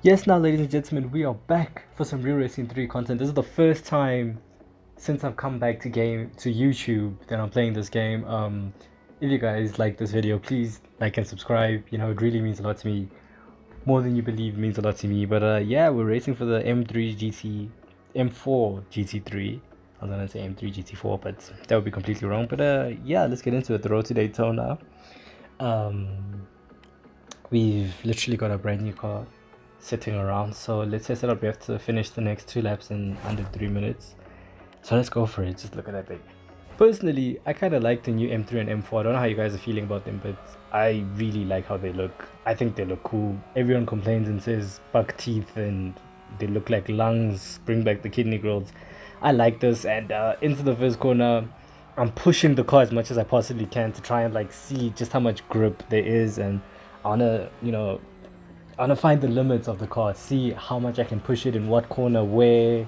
Yes, now, ladies and gentlemen, we are back for some Real Racing 3 content. This is the first time since I've come back to YouTube that I'm playing this game. If you guys like this video, please like and subscribe. You know, it really means a lot to me. More than you believe means a lot to me. But yeah, we're racing for the M4 GT3. I was gonna say M3 GT4, but that would be completely wrong. But yeah, let's get into it. The road to Daytona. Um, we've literally got a brand new car sitting around, so let's set it up. We have to finish the next 2 laps in under 3 minutes, so let's go for it. Just look at that thing. Personally, I kind of like the new M3 and M4. I don't know how you guys are feeling about them, but I really like how they look. I think they look cool. Everyone complains and says buck teeth and they look like lungs, bring back the kidney growths. I like this. And into the first corner, I'm pushing the car as much as I possibly can to try and like see just how much grip there is, and I wanna, I want to find the limits of the car, see how much I can push it in what corner, where,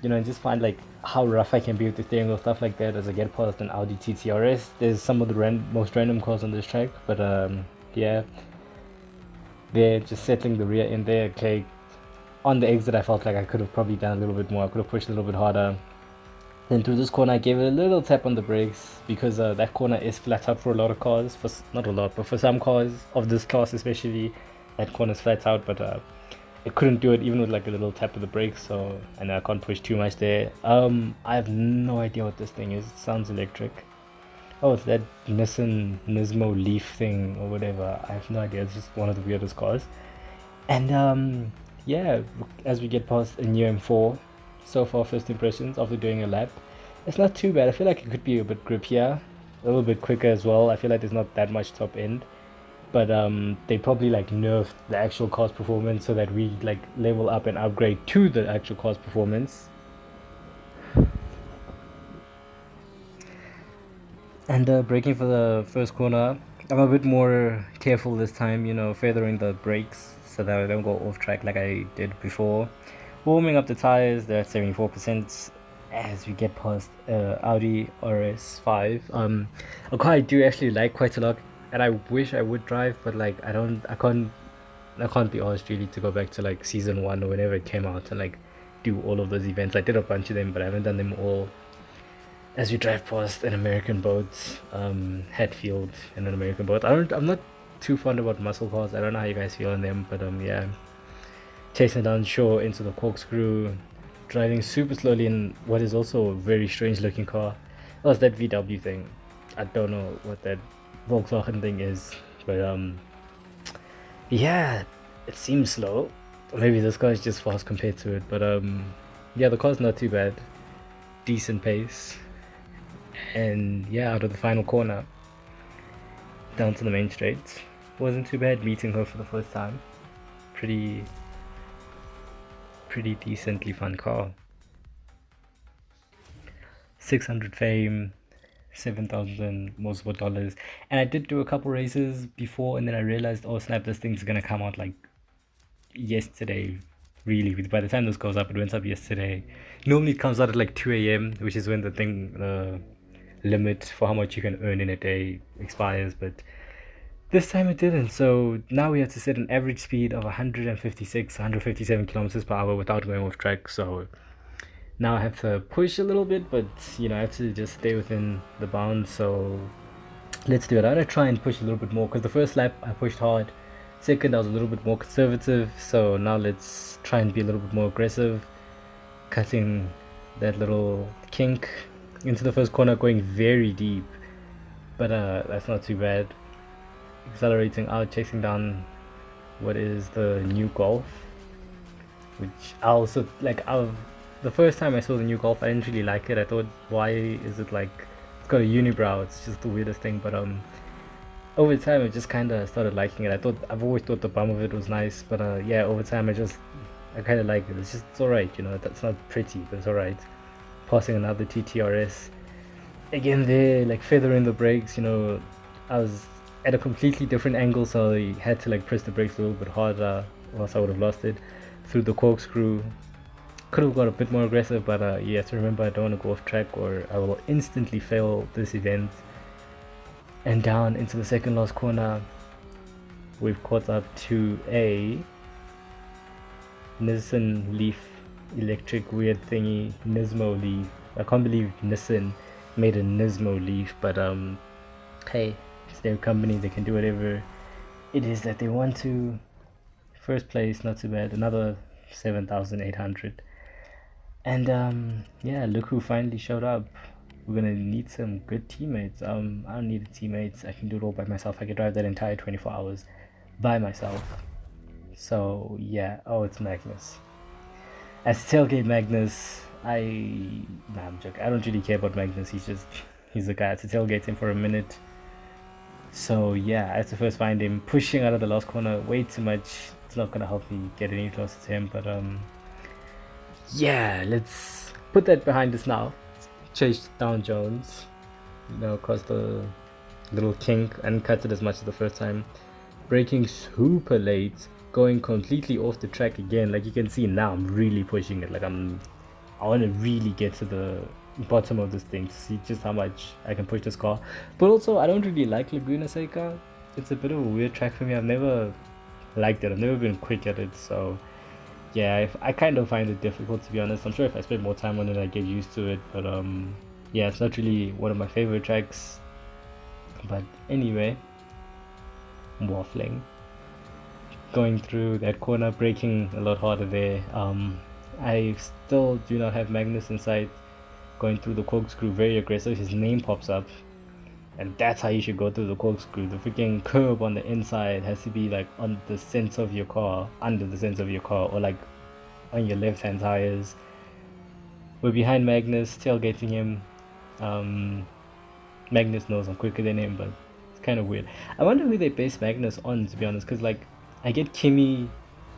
and just find like how rough I can be with the steering wheel, stuff like that as I get past an Audi TTRS. There's some of the most random cars on this track, but yeah, they're just settling the rear in there. Okay, on the exit, I felt like I could have probably done a little bit more. I could have pushed a little bit harder. Then through this corner, I gave it a little tap on the brakes because that corner is flat out for a lot of cars. For not a lot, but for some cars of this class especially, that corner is flat out. But it couldn't do it even with like a little tap of the brakes. So and I can't push too much there. I have no idea what this thing is. It sounds electric. Oh, it's that Nissan Nismo Leaf thing or whatever. I have no idea. It's just one of the weirdest cars. And yeah, as we get past a new M4, so far first impressions after doing a lap, it's not too bad. I feel like it could be a bit grippier, a little bit quicker as well. I feel like there's not that much top end, but they probably like nerfed the actual car's performance so that we like level up and upgrade to the actual car's performance. And braking for the first corner, I'm a bit more careful this time, feathering the brakes so that I don't go off track like I did before. Warming up the tires, they're at 74% as we get past Audi RS5. A car I do actually like quite a lot, and I wish I would drive, but like I can't be asked really to go back to like season one or whenever it came out and like do all of those events. I did a bunch of them, but I haven't done them all. As we drive past an American boat, Hatfield and an American boat. I'm not too fond about muscle cars. I don't know how you guys feel on them, but yeah, chasing down shore into the corkscrew, driving super slowly in what is also a very strange looking car. Oh, it's that VW thing. I don't know what that Volkswagen thing is, but yeah, it seems slow. Or maybe this car is just fast compared to it, but yeah, the car's not too bad. Decent pace. And yeah, out of the final corner, down to the main straight. Wasn't too bad meeting her for the first time. Pretty decently fun car. 600 fame, 7,000 Motorsport Dollars. And I did do a couple races before, and then I realized, oh snap, this thing's gonna come out like yesterday. Really, by the time this goes up, it went up yesterday. Normally it comes out at like 2 a.m., which is when the thing limit for how much you can earn in a day expires, but this time it didn't. So now we have to set an average speed of 156 157 kilometers per hour without going off track. So now I have to push a little bit, but I have to just stay within the bounds. So let's do it. I'm gonna try and push a little bit more because the first lap I pushed hard, second I was a little bit more conservative. So now let's try and be a little bit more aggressive, cutting that little kink into the first corner, going very deep, but that's not too bad. Accelerating out, chasing down what is the new Golf, which I also like. The first time I saw the new Golf, I didn't really like it. I thought, why is it like it's got a unibrow? It's just the weirdest thing. But over time I just kind of started liking it. I've always thought the bum of it was nice, but yeah, over time I kind of like it. It's alright, That's not pretty, but it's alright. Passing another TTRS again there, like feathering the brakes. I was at a completely different angle, so I had to like press the brakes a little bit harder, or else I would have lost it. Through the corkscrew, could have got a bit more aggressive, but you have to remember I don't want to go off track or I will instantly fail this event. And down into the second last corner, we've caught up to a Nissan Leaf electric weird thingy, Nismo Leaf. I can't believe Nissan made a Nismo Leaf, but hey, it's their company, they can do whatever it is that they want to. First place, not too bad, another 7,800. And yeah, look who finally showed up. We're gonna need some good teammates. I don't need teammates, I can do it all by myself. I can drive that entire 24 hours by myself. So yeah, oh, it's Magnus. As tailgate Magnus, nah, I'm joking. I don't really care about Magnus. He's the guy. I had to tailgate him for a minute. So yeah, I had to first find him pushing out of the last corner way too much. It's not gonna help me get any closer to him, but yeah, let's put that behind us now. Chase down Jones, across the little kink, and cut it as much as the first time. Braking super late, going completely off the track again. Like you can see now, I'm really pushing it. Like I want to really get to the bottom of this thing to see just how much I can push this car. But also, I don't really like Laguna Seca. It's a bit of a weird track for me. I've never liked it. I've never been quick at it. So yeah, I kind of find it difficult, to be honest. I'm sure if I spend more time on it, I get used to it. But yeah, it's not really one of my favorite tracks. But anyway, I'm waffling. Going through that corner, braking a lot harder there. I still do not have Magnus in sight. Going through the corkscrew, very aggressive. His name pops up, and that's how you should go through the corkscrew. The freaking curb on the inside has to be like on the center of your car, under the center of your car, or like on your left hand tires. We're behind Magnus, tailgating him. Magnus knows I'm quicker than him, but it's kind of weird. I wonder who they base Magnus on, to be honest, because like I get Kimi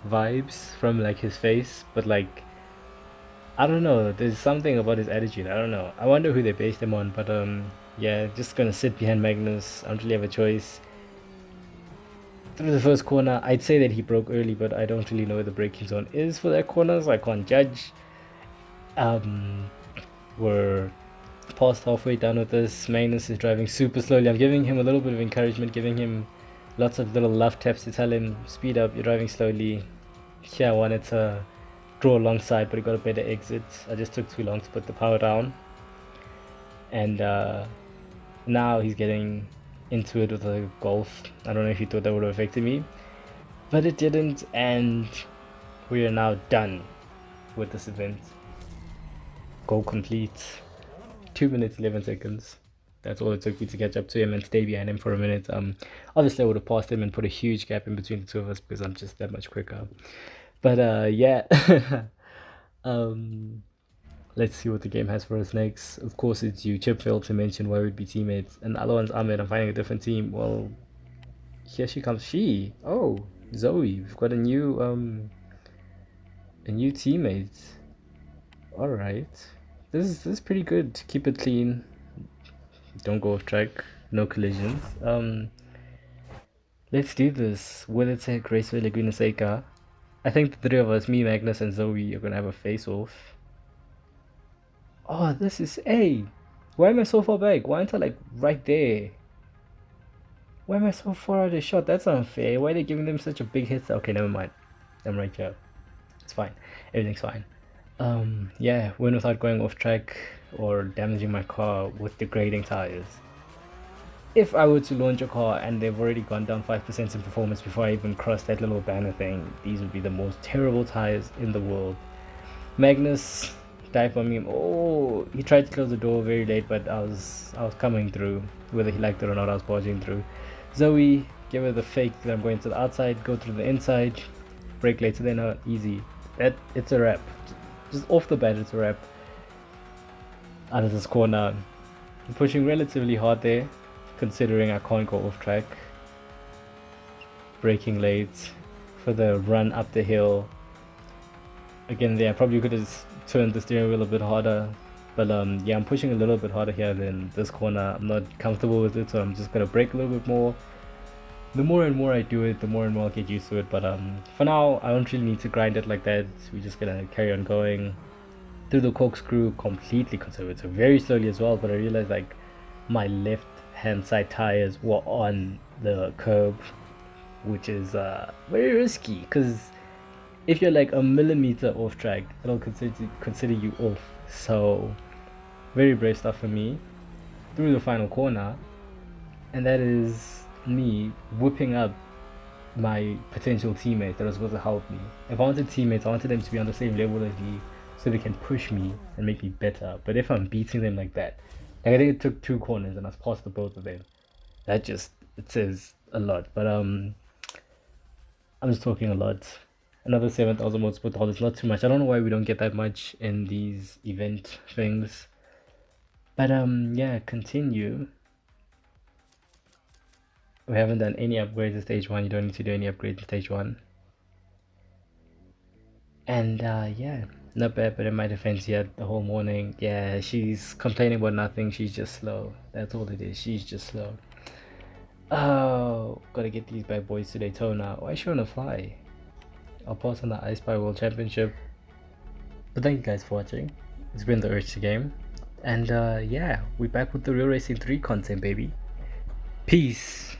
vibes from like his face, but like I don't know, there's something about his attitude. I don't know. I wonder who they based him on, but yeah, just gonna sit behind Magnus. I don't really have a choice. Through the first corner, I'd say that he broke early, but I don't really know where the braking zone is for that corner, so I can't judge. We're past halfway done with this. Magnus is driving super slowly. I'm giving him a little bit of encouragement, giving him lots of little love taps to tell him, speed up, you're driving slowly. Here I wanted to draw alongside, but he got a better exit. I just took too long to put the power down. And now he's getting into it with a Golf. I don't know if he thought that would have affected me, but it didn't, and we are now done with this event. Goal complete. 2 minutes 11 seconds. That's all it took me to catch up to him and stay behind him for a minute. Obviously I would have passed him and put a huge gap in between the two of us because I'm just that much quicker. But yeah. Let's see what the game has for us next. Of course, it's you. Chip failed to mention why we'd be teammates. And the other one's Ahmed. I'm finding a different team. Well, here she comes. Oh, Zoe. We've got a new teammate. All right. This is pretty good. Keep it clean. Don't go off track. No collisions. Let's do this. Will Tech Raceway Laguna Seca. I think the three of us, me, Magnus, and Zoe, are gonna have a face-off. Oh, this is A. Why am I so far back? Why aren't I like right there? Why am I so far out of the shot? That's unfair. Why are they giving them such a big hit? Okay, never mind. I'm right here. It's fine. Everything's fine. Yeah, win without going off track or damaging my car with degrading tires. If I were to launch a car and they've already gone down 5% in performance before I even cross that little banner thing, these would be the most terrible tires in the world. Magnus dive on me. Oh, he tried to close the door very late, but I was coming through. Whether he liked it or not, I was barging through. Zoe, give her the fake that I'm going to the outside, go through the inside, brake later than her, easy. It's a wrap. Just off the bat, it's a wrap. Out of this corner, I'm pushing relatively hard there, considering I can't go off track. Braking late for the run up the hill. Again, there I probably could have turned the steering wheel a bit harder, but yeah, I'm pushing a little bit harder here than this corner. I'm not comfortable with it, so I'm just gonna brake a little bit more. The more and more I do it, the more and more I get used to it, but for now I don't really need to grind it like that. We're just gonna carry on going through the corkscrew, completely conservative, very slowly as well, but I realized like my left hand side tires were on the curb, which is very risky because if you're like a millimeter off track, it'll consider you off. So very brave stuff for me through the final corner, and that is me whipping up my potential teammates that are supposed to help me. If I wanted teammates, I wanted them to be on the same level as me so they can push me and make me better. But if I'm beating them like that, like I think it took 2 corners and I was past the both of them. That just it says a lot. But I'm just talking a lot. Another 7,000 Motorsport Dollars, not too much. I don't know why we don't get that much in these event things. But yeah, continue. We haven't done any upgrades in stage 1. You don't need to do any upgrades in stage 1. And yeah, not bad, but in my defense, yeah, the whole morning, yeah, she's complaining about nothing. She's just slow. That's all it is. She's just slow. Oh, gotta get these bad boys to Daytona. Why is she on a fly? I'll pass on the Ice Spy World Championship. But thank you guys for watching. It's been the Urge Game. And yeah, we're back with the Real Racing 3 content, baby. Peace.